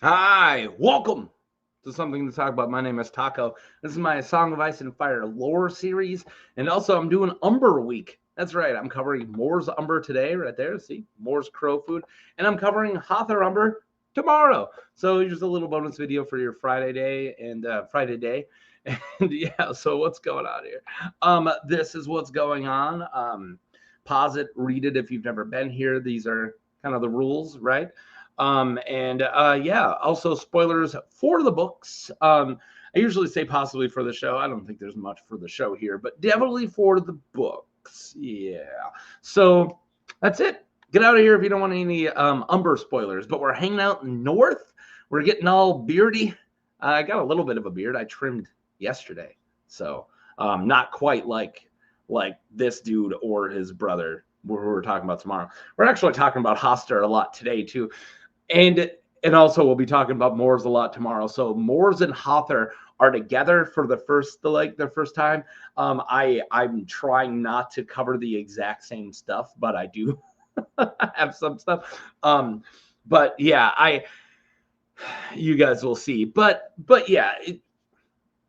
Hi, welcome to Something to Talk About. My name is Taco. This is my Song of Ice and Fire lore series, and also I'm doing Umber Week. That's right, I'm covering Mors Umber today, right there. See, Mors Crowfood, and I'm covering Hother Umber tomorrow. So just a little bonus video for your Friday day and Friday day. And yeah, so what's going on here? This is what's going on. Pause it, read it if you've never been here. These are kind of the rules, right? Yeah, also spoilers for the books. I usually say possibly for the show. I don't think there's much for the show here, but definitely for the books. Yeah. So that's it. Get out of here if you don't want any Umber spoilers. But we're hanging out north. We're getting all beardy. I got a little bit of a beard. I trimmed yesterday, so not quite like this dude or his brother. Who we're talking about tomorrow. We're actually talking about Hoster a lot today too. And also we'll be talking about Mors a lot tomorrow. So Mors and Hother are together for the first time. I'm trying not to cover the exact same stuff, but I do have some stuff. But yeah, you guys will see. But yeah,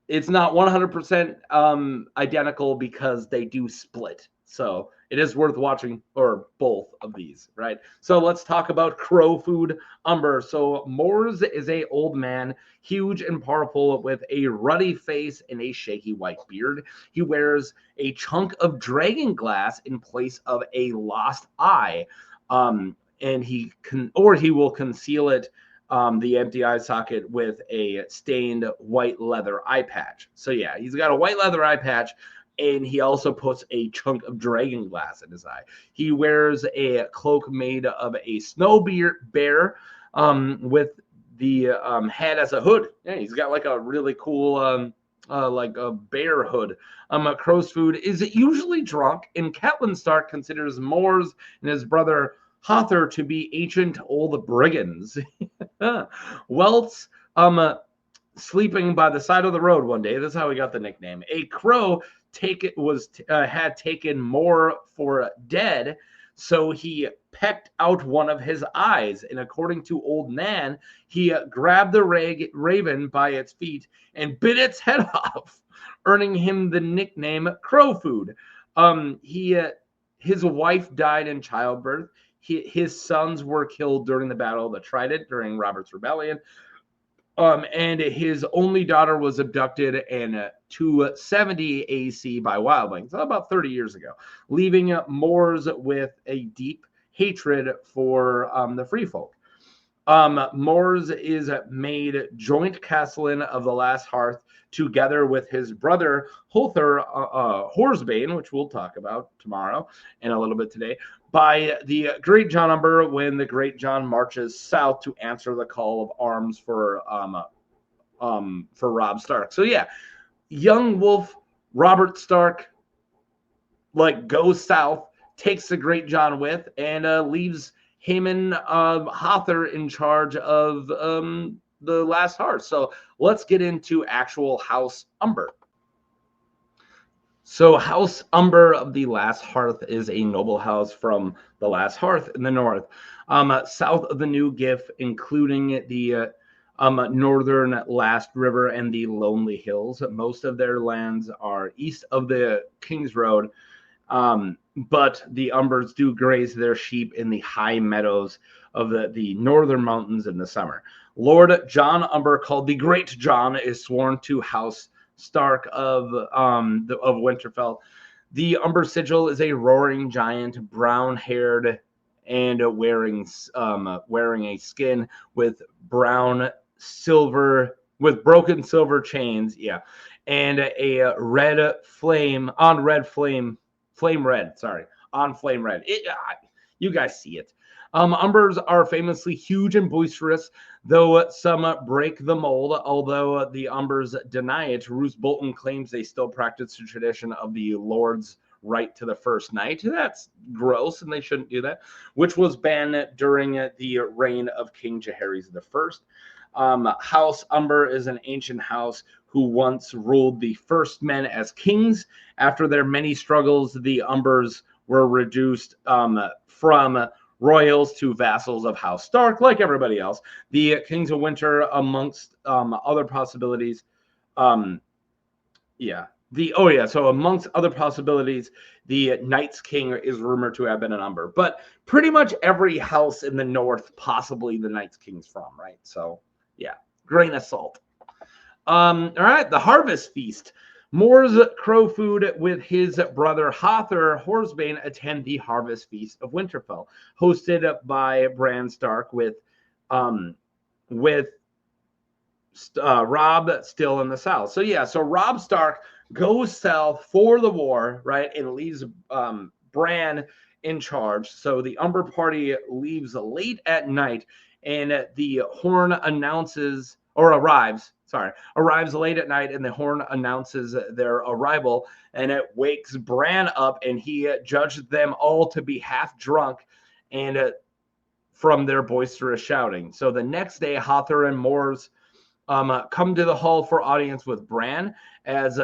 it's not 100% identical because they do split. So it is worth watching, or both of these, right? So let's talk about Crowfood Umber. So Mors is a old man, huge and powerful, with a ruddy face and a shaky white beard. He wears a chunk of dragonglass in place of a lost eye, and he will conceal it, the empty eye socket, with a stained white leather eye patch. So yeah, he's got a white leather eye patch, and he also puts a chunk of dragon glass in his eye. He wears a cloak made of a snow bear, with the head as a hood. Yeah, he's got like a really cool like a bear hood. Crowfood is usually drunk, and Catelyn Stark considers Mors and his brother Hother to be ancient old brigands. Welts sleeping by the side of the road one day. That's how he got the nickname. A crow had taken Mor for dead, so he pecked out one of his eyes. And according to Old Nan, he grabbed the raven by its feet and bit its head off, earning him the nickname Crowfood. His wife died in childbirth. His sons were killed during the Battle of the Trident during Robert's Rebellion. And his only daughter was abducted in 270 AC by wildlings, about 30 years ago, leaving Mors with a deep hatred for the free folk. Mors is made joint castellan of the Last Hearth, together with his brother Hother Horsebane, which we'll talk about tomorrow and a little bit today, by the Greatjon Umber when the Greatjon marches south to answer the call of arms for Robb Stark. So yeah, young wolf Robert Stark goes south, takes the Greatjon with, and leaves Haemon Hother in charge of the Last Hearth. So let's get into actual House Umber. So House Umber of the Last Hearth is a noble house from the Last Hearth in the north, south of the New Gif, including the northern Last River and the Lonely Hills. Most of their lands are east of the King's Road, but the Umbers do graze their sheep in the high meadows of the northern mountains in the summer. Lord Greatjon Umber, called the Greatjon, is sworn to House Stark of Winterfell. The Umber sigil is a roaring giant, brown-haired, and wearing a skin with broken silver chains. Yeah, and a red flame on flame red. Sorry, on flame red. You guys see it. Umbers are famously huge and boisterous, though some break the mold. Although the Umbers deny it, Roose Bolton claims they still practice the tradition of the Lord's right to the first night. That's gross, and they shouldn't do that, which was banned during the reign of King Jaehaerys I. House Umber is an ancient house who once ruled the first men as kings. After their many struggles, the Umbers were reduced from royals to vassals of House Stark, like everybody else. The Kings of Winter, amongst other possibilities. So amongst other possibilities, the Night's King is rumored to have been an Umber. But pretty much every house in the north, possibly the Night's King's from, right? So, yeah, grain of salt. All right, the Harvest Feast. Mors Crowfood with his brother Hother Horsebane attend the Harvest Feast of Winterfell, hosted by Bran Stark with Robb still in the south. So Robb Stark goes south for the war, right, and leaves Bran in charge. So the Umber party leaves late at night, and the Horn arrives late at night, and the Horn announces their arrival, and it wakes Bran up, and he judged them all to be half drunk and from their boisterous shouting. So the next day, Hother and Mors come to the hall for audience with Bran. As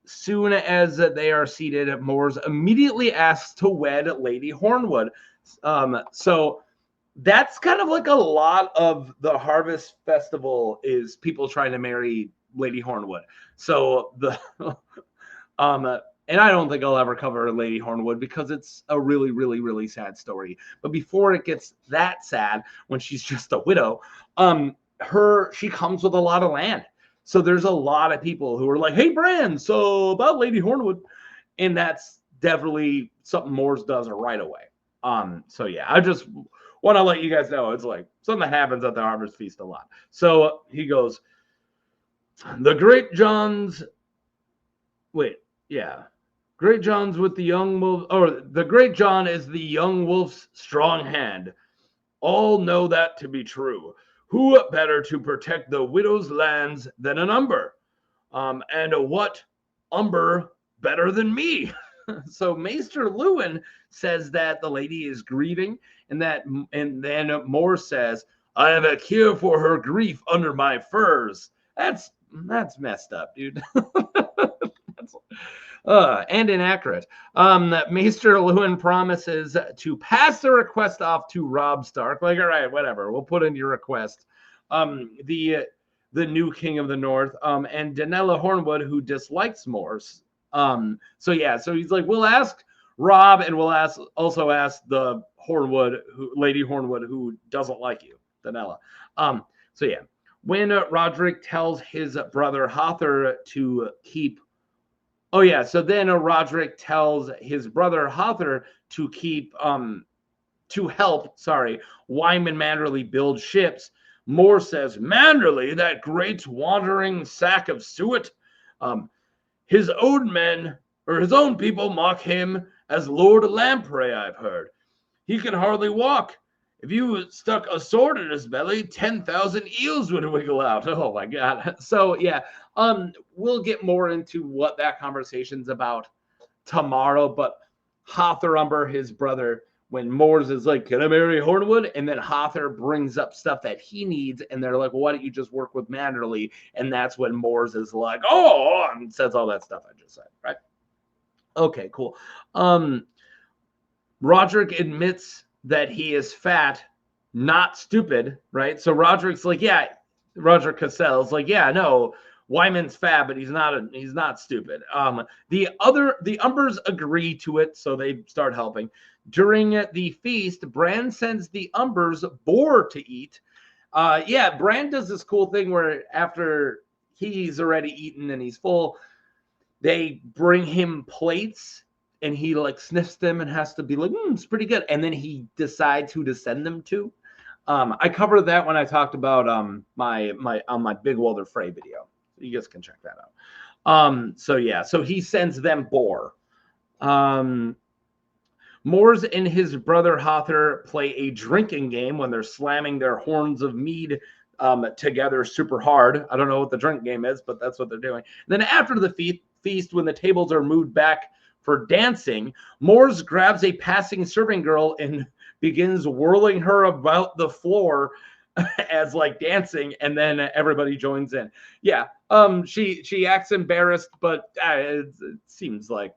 soon as they are seated, Mors immediately asks to wed Lady Hornwood. So that's kind of like a lot of the Harvest Festival is people trying to marry Lady Hornwood. So and I don't think I'll ever cover Lady Hornwood because it's a really, really, really sad story. But before it gets that sad, when she's just a widow, she comes with a lot of land. So there's a lot of people who are like, hey, Bran, so about Lady Hornwood. And that's definitely something Mors does right away. So yeah, I just want to let you guys know it's like something that happens at the Harvest Feast a lot. So he goes, Greatjon's with the young wolf, or the Greatjon is the young wolf's strong hand. All know that to be true. Who better to protect the widow's lands than an Umber? And what Umber better than me? So Maester Luwin says that the lady is grieving, and then Mors says, I have a cure for her grief under my furs. That's messed up, dude. And inaccurate. Maester Luwin promises to pass the request off to Robb Stark. Like, all right, whatever, we'll put in your request. The new king of the north, and Danella Hornwood, who dislikes Mors. So he's like, we'll ask Robb, and we'll also ask the Lady Hornwood, who doesn't like you, Danella. When Roderick tells his brother Hother to keep. Roderick tells his brother Hother to help Wyman Manderly build ships. Mors says, Manderly, that great wandering sack of suet. His own people mock him as Lord Lamprey, I've heard. He can hardly walk. If you stuck a sword in his belly, 10,000 eels would wiggle out. Oh my God. So yeah, we'll get more into what that conversation's about tomorrow. But Hother Umber, his brother, when Mors is like, can I marry Hornwood? And then Hother brings up stuff that he needs, and they're like, well, why don't you just work with Manderly? And that's when Mors is like, oh, and says all that stuff I just said, right? Okay, cool. Roderick admits that he is fat, not stupid, right? So Roderick's like, yeah, Roderick Castell's like, yeah, no, Wyman's fat, but he's not stupid. The Umbers agree to it, so they start helping. During the feast, Bran sends the Umbers boar to eat. Bran does this cool thing where after he's already eaten and he's full, they bring him plates, and he like sniffs them and has to be like, it's pretty good. And then he decides who to send them to. I covered that when I talked about my Big Walder Frey video. You guys can check that out. So he sends them boar. Mors and his brother Hother play a drinking game when they're slamming their horns of mead together super hard. I don't know what the drink game is, but that's what they're doing. And then after the feast, when the tables are moved back for dancing, Mors grabs a passing serving girl and begins whirling her about the floor as like dancing, and then everybody joins in. Yeah, she acts embarrassed, but it seems like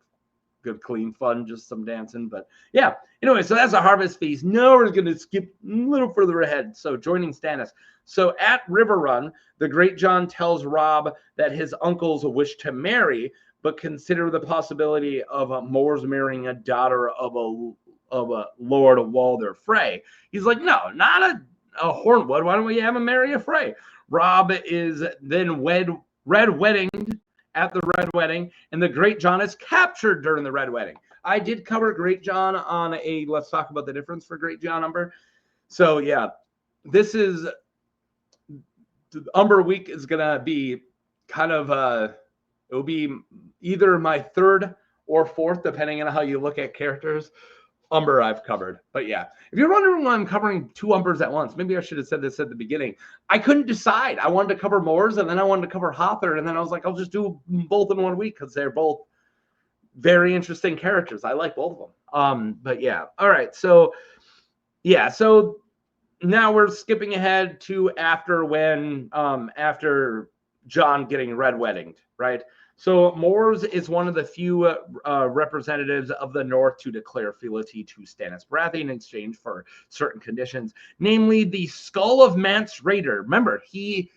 good, clean fun, just some dancing. But yeah, anyway, so that's a harvest feast. Now we're going to skip a little further ahead. So joining Stannis. So at River Run, the Greatjon tells Robb that his uncles wish to marry, but consider the possibility of Mors marrying a daughter of a Lord Walder Frey. He's like, no, not a Hornwood. Why don't we have him marry a Frey? Robb is then red weddinged at the Red Wedding, and the Greatjon is captured during the Red Wedding. I did cover Greatjon on let's talk about the difference for Greatjon Umber. So yeah, this is Umber Week is gonna be kind of it'll be either my third or fourth, depending on how you look at characters. Umber I've covered. But yeah, if you're wondering why I'm covering 2 Umbers at once, maybe I should have said this at the beginning. I couldn't decide. I wanted to cover Mors, and then I wanted to cover Hother, and then I was like, I'll just do both in 1 week because they're both very interesting characters. I like both of them. But yeah, all right. So yeah, so now we're skipping ahead to after Jon getting red weddinged, right? So Mors is one of the few representatives of the North to declare fealty to Stannis Baratheon in exchange for certain conditions, namely the Skull of Mance Rayder. Remember, he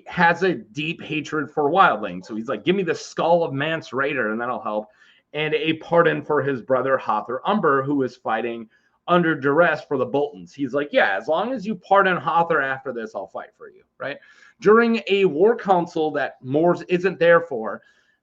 has a deep hatred for wildlings, so he's like, give me the Skull of Mance Rayder, and that'll help, and a pardon for his brother Hother Umber, who is fighting under duress for the Boltons. He's like, yeah, as long as you pardon Hother after this, I'll fight for you, right? During a war council that Mors isn't there for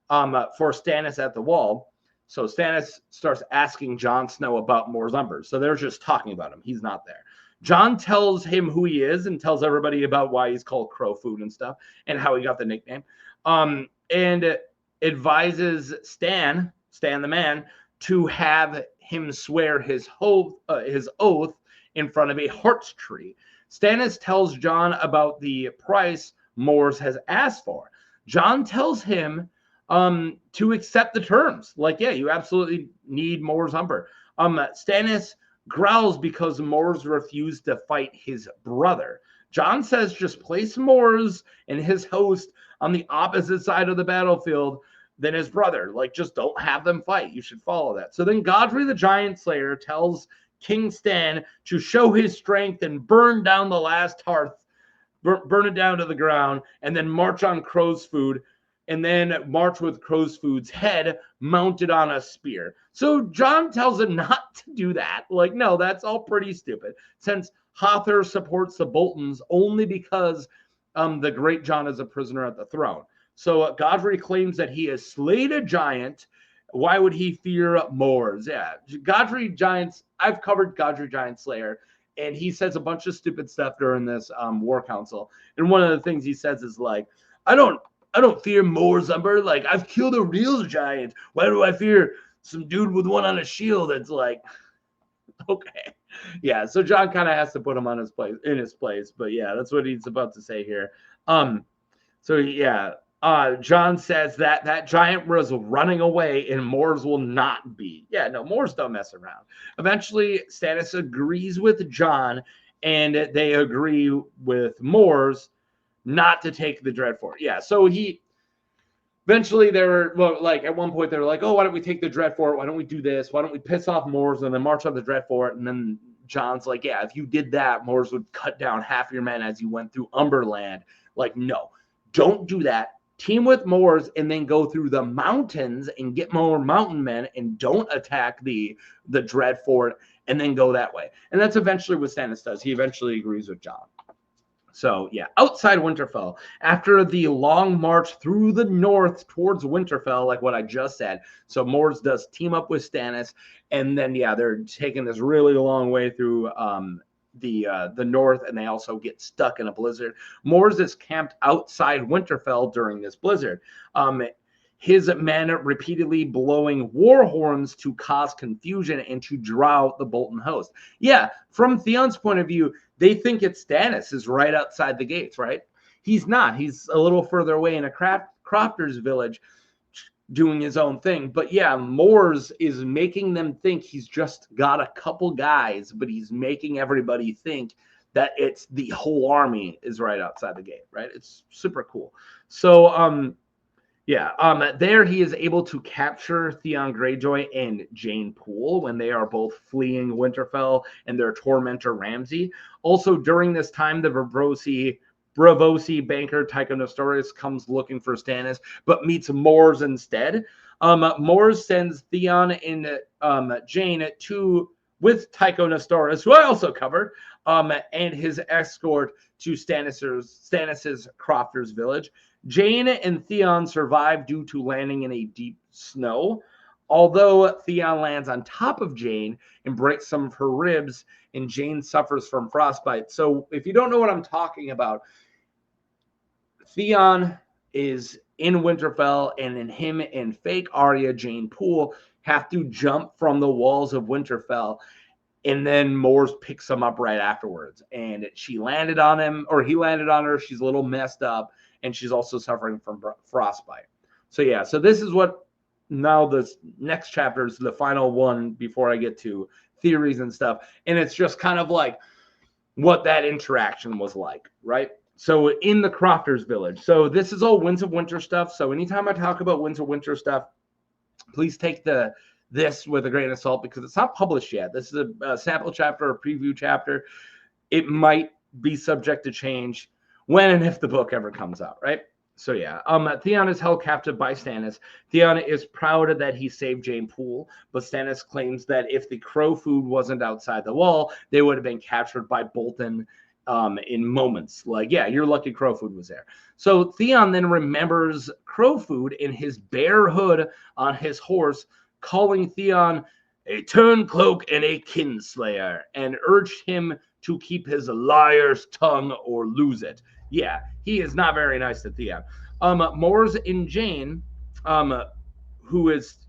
Stannis at the Wall, so Stannis starts asking Jon Snow about Mors Umber. So they're just talking about him. He's not there. Jon tells him who he is and tells everybody about why he's called Crowfood and stuff and how he got the nickname. And advises Stan the man, to have him swear his oath in front of a heart's tree. Stannis tells Jon about the price Mors has asked for. Jon tells him to accept the terms. Like, yeah, you absolutely need Mors Umber. Stannis growls because Mors refused to fight his brother. Jon says just place Mors and his host on the opposite side of the battlefield than his brother. Like, just don't have them fight. You should follow that. So then Godfrey the Giant Slayer tells King Stan to show his strength and burn down the last hearth, burn it down to the ground, and then march on Crowfood, and then march with Crowfood's head mounted on a spear. So Jon tells him not to do that. Like, no, that's all pretty stupid, since Hother supports the Boltons only because the Greatjon is a prisoner at the throne. So Godfrey claims that he has slayed a giant. Why would he fear Mors? Yeah, I've covered Godfrey Giant Slayer, and he says a bunch of stupid stuff during this war council. And one of the things he says is like, I don't fear Mors Umber. Like, I've killed a real giant. Why do I fear some dude with one on a shield? That's like, okay, yeah. So Jon kind of has to put him in his place. But yeah, that's what he's about to say here. So yeah. Jon says that giant was running away and Mors will not be. Yeah, no, Mors don't mess around. Eventually, Stannis agrees with Jon, and they agree with Mors not to take the Dreadfort. Yeah, so eventually they were like, at one point they were like, oh, why don't we take the Dreadfort? Why don't we do this? Why don't we piss off Mors and then march on the Dreadfort? And then Jon's like, yeah, if you did that, Mors would cut down half your men as you went through Umberland. Like, no, don't do that. Team with Mors and then go through the mountains and get more mountain men and don't attack the Dreadfort and then go that way. And that's eventually what Stannis does. He eventually agrees with Jon. So yeah, outside Winterfell, after the long march through the north towards Winterfell, like what I just said, so Mors does team up with Stannis, and then yeah, they're taking this really long way through the north, and they also get stuck in a blizzard. Mors is camped outside Winterfell during this blizzard. His men repeatedly blowing war horns to cause confusion and to draw out the Bolton host. Yeah, from Theon's point of view, they think it's Stannis is right outside the gates, right? He's not. He's a little further away in a Crofters Village doing his own thing. But yeah, Mors is making them think he's just got a couple guys, but he's making everybody think that it's the whole army is right outside the gate, right? It's super cool. So, Yeah, there he is able to capture Theon Greyjoy and Jane Poole when they are both fleeing Winterfell and their tormentor Ramsay. Also, during this time, the Bravosi banker Tycho Nestorius comes looking for Stannis, but meets Mors instead. Mors sends Theon and Jane with Tycho Nestorius, who I also covered, and his escort to Stannis's Crofters Village. Jane and Theon survive due to landing in a deep snow. Although Theon lands on top of Jane and breaks some of her ribs, and Jane suffers from frostbite. So if you don't know what I'm talking about, Theon is in Winterfell, and then him and fake Arya Jane Poole have to jump from the walls of Winterfell, and then Mors picks him up right afterwards. And she landed on him, or he landed on her. She's a little messed up, and she's also suffering from frostbite. So yeah, so this is what now this next chapter is the final one before I get to theories and stuff. And it's just kind of like what that interaction was like, right? So in the Crofters Village. So this is all Winds of Winter stuff. So anytime I talk about Winds of Winter stuff, please take this with a grain of salt because it's not published yet. This is a sample chapter, a preview chapter. It might be subject to change when and if the book ever comes out, right? So yeah, Theon is held captive by Stannis. Theon is proud that he saved Jane Poole, but Stannis claims that if the Crowfood wasn't outside the wall, they would have been captured by Bolton in moments. Like, yeah, you're lucky Crowfood was there. So Theon then remembers Crowfood in his bare hood on his horse, calling Theon a turncloak and a kinslayer, and urged him to keep his liar's tongue or lose it. Yeah, he is not very nice to Theon. Mors and Jane, Mors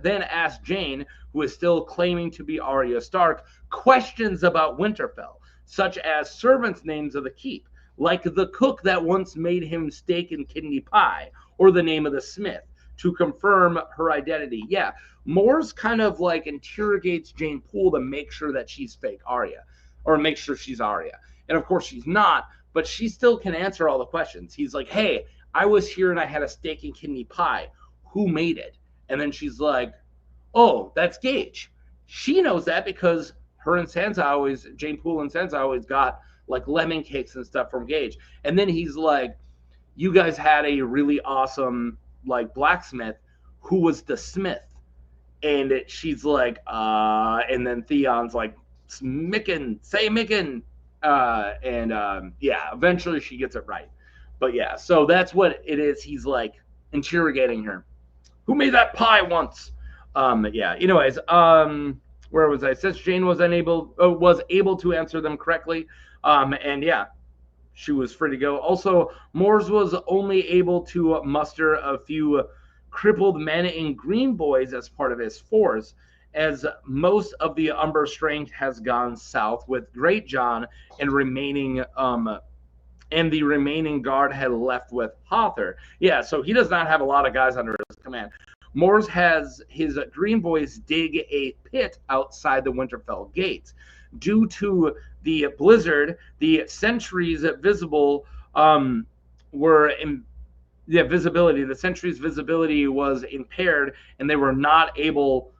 then asked Jane, who is still claiming to be Arya Stark, questions about Winterfell, such as servants' names of the keep, like the cook that once made him steak and kidney pie, or the name of the smith, to confirm her identity. Yeah, Mors kind of like interrogates Jane Poole to make sure that she's fake Arya, or make sure she's Arya. And of course she's not, but she still can answer all the questions. He's like, hey, I was here and I had a steak and kidney pie. Who made it? And then she's like, oh, that's Gage. She knows that because her and Sansa Jane Poole and Sansa always got like lemon cakes and stuff from Gage. And then he's like, you guys had a really awesome like blacksmith who was the smith. And she's like, and then Theon's like, Micken, say Micken. Eventually she gets it right. But yeah, so that's what it is. He's like interrogating her. Who made that pie once? Anyways, where was I? Since Jane was able to answer them correctly. She was free to go. Also, Mors was only able to muster a few crippled men and green boys as part of his force, as most of the Umber strength has gone south with Greatjon and the remaining guard had left with Hother. Yeah, so he does not have a lot of guys under his command. Mors has his green boys dig a pit outside the Winterfell gates. Due to the blizzard, the sentries visible the sentries' visibility was impaired, and they were not able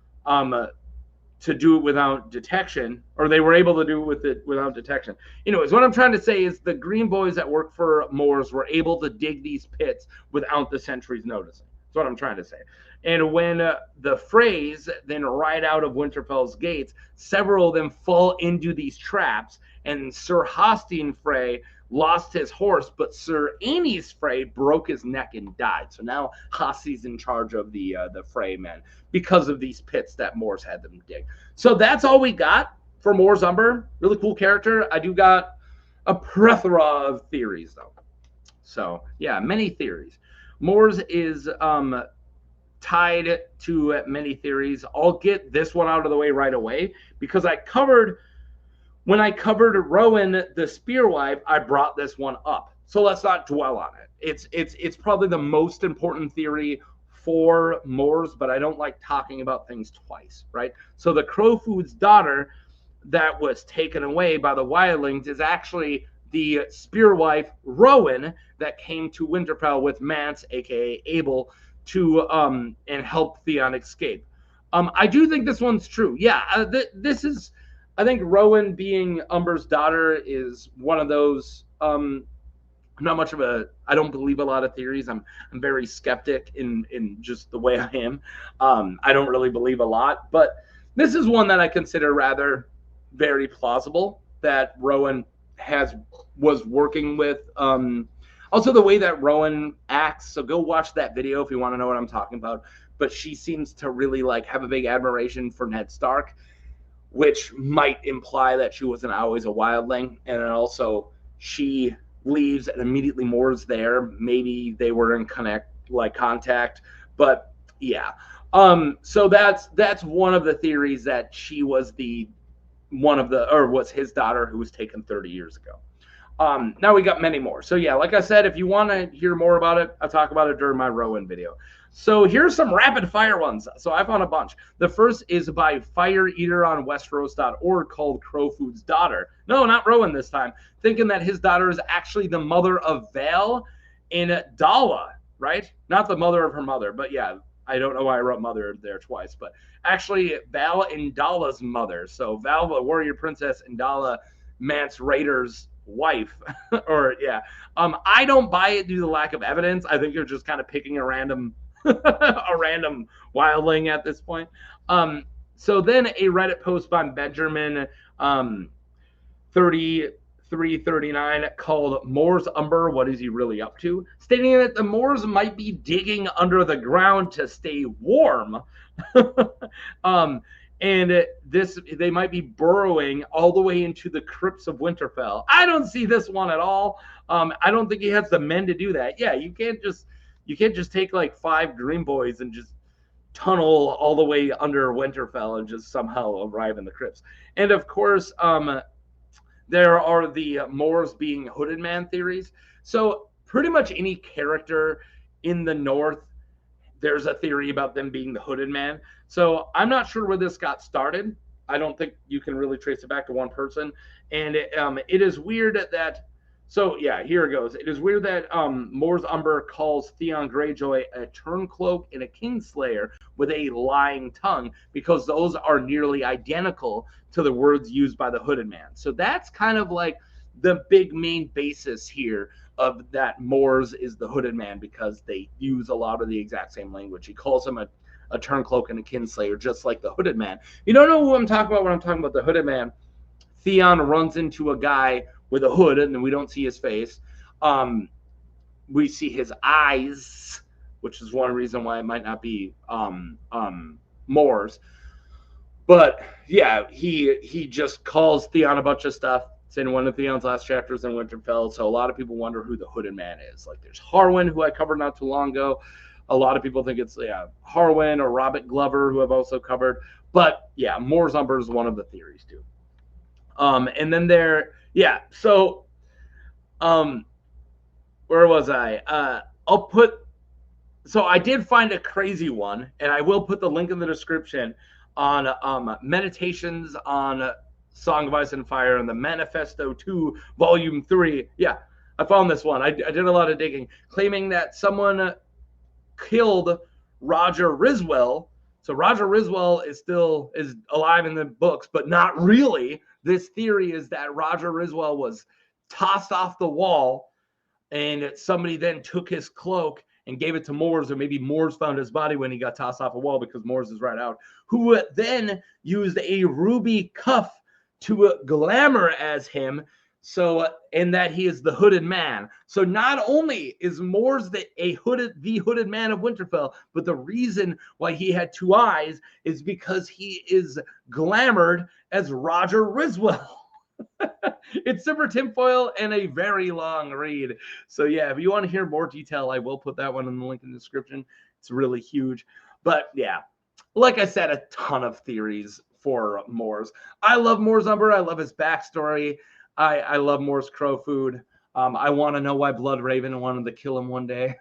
to do it without detection, or they were able to do it without detection. Anyways, what I'm trying to say is the green boys that work for Mors were able to dig these pits without the sentries noticing. That's what I'm trying to say. And when the Freys then ride out of Winterfell's gates, several of them fall into these traps, and Sir Hostine Frey lost his horse, but Sir Aenys Frey broke his neck and died. So now Hosti's in charge of the Frey men because of these pits that Mors had them dig. So that's all we got for Mors Umber. Really cool character. I do got a plethora of theories, though. So, yeah, many theories. Mors is tied to many theories. I'll get this one out of the way right away because when I covered Rowan the Spearwife, I brought this one up. So let's not dwell on it. It's probably the most important theory for Mors, but I don't like talking about things twice, right? So the Crowfood's daughter that was taken away by the wildlings is actually the spear wife Rowan that came to Winterfell with Mance, aka Abel, to and help Theon escape. I do think this one's true. Yeah, this is. I think Rowan being Umber's daughter is one of those. Not much of a. I don't believe a lot of theories. I'm very skeptic in just the way I am. I don't really believe a lot, but this is one that I consider rather very plausible that Rowan was working with. Also, the way that Rowan acts. So go watch that video if you want to know what I'm talking about. But she seems to really have a big admiration for Ned Stark, which might imply that she wasn't always a wildling. And then also she leaves and immediately Mors there. Maybe they were in contact. But yeah. So that's one of the theories, that she was was his daughter who was taken 30 years ago. Now we got many more. So yeah, like I said, if you want to hear more about it, I'll talk about it during my Rowan video. So here's some rapid fire ones. So I found a bunch. The first is by Fire Eater on Westeros.org called Crowfood's daughter. No, not Rowan this time. Thinking that his daughter is actually the mother of Val in Dala, right? Not the mother of her mother, but yeah, I don't know why I wrote mother there twice, but actually Val and Dala's mother. So Val, the warrior princess, and Dala, Mance Raider's wife. Or yeah. I don't buy it due to the lack of evidence. I think you're just kind of picking a random wildling at this point. So then a Reddit post by Benjamin 3339 called Mors Umber, What Is He Really Up To? Stating that the Mors might be digging under the ground to stay warm. And they might be burrowing all the way into the crypts of Winterfell. I don't see this one at all. I don't think he has the men to do that. Yeah, you can't just take 5 Green Boys and just tunnel all the way under Winterfell and just somehow arrive in the crypts. And of course, there are the Mors being hooded man theories. So pretty much any character in the North, there's a theory about them being the hooded man. So I'm not sure where this got started. I don't think you can really trace it back to one person. And it is weird that. So yeah, here it goes. It is weird that Mors Umber calls Theon Greyjoy a turncloak and a kingslayer with a lying tongue, because those are nearly identical to the words used by the hooded man. So that's kind of the big main basis here of that Mors is the hooded man, because they use a lot of the exact same language. He calls him a turncloak and a kinslayer, just like the hooded man. You don't know who I'm talking about when I'm talking about the hooded man. Theon runs into a guy with a hood, and then we don't see his face. We see his eyes, which is one reason why it might not be Mors. But yeah, he just calls Theon a bunch of stuff. It's in one of Theon's last chapters in Winterfell. So a lot of people wonder who the hooded man is. There's Harwin, who I covered not too long ago. A lot of people think it's Harwin or Robert Glover, who I've also covered. But yeah, Mors Umber is one of the theories too. And then so where was I? So I did find a crazy one, and I will put the link in the description on Meditations on Song of Ice and Fire and the Manifesto 2, Volume 3. Yeah, I found this one. I did a lot of digging, claiming that someone killed Roger Riswell. So Roger Riswell is alive in the books, but not really. This theory is that Roger Riswell was tossed off the wall, and somebody then took his cloak and gave it to Mors, or maybe Mors found his body when he got tossed off a wall, because Mors is right out, who then used a ruby cuff to glamour as him, and that he is the hooded man. So not only is Mors the hooded man of Winterfell, but the reason why he had 2 eyes is because he is glamored as Roger Riswell. It's super tinfoil and a very long read. So yeah, if you want to hear more detail, I will put that one in the link in the description. It's really huge. But yeah, like I said, a ton of theories for Mors. I love Mors Umber. I love his backstory. I love Mors Crowfood. I want to know why Bloodraven wanted to kill him one day.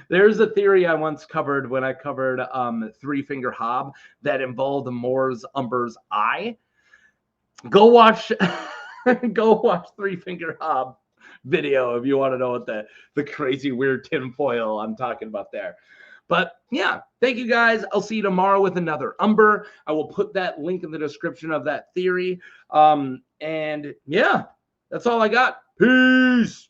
There's a theory I once covered when I covered Three Finger Hob that involved Mors Umber's eye. Go watch Go watch Three Finger Hob video if you want to know what the crazy weird tinfoil I'm talking about there. But yeah, thank you guys. I'll see you tomorrow with another Umber. I will put that link in the description of that theory. And yeah, that's all I got. Peace.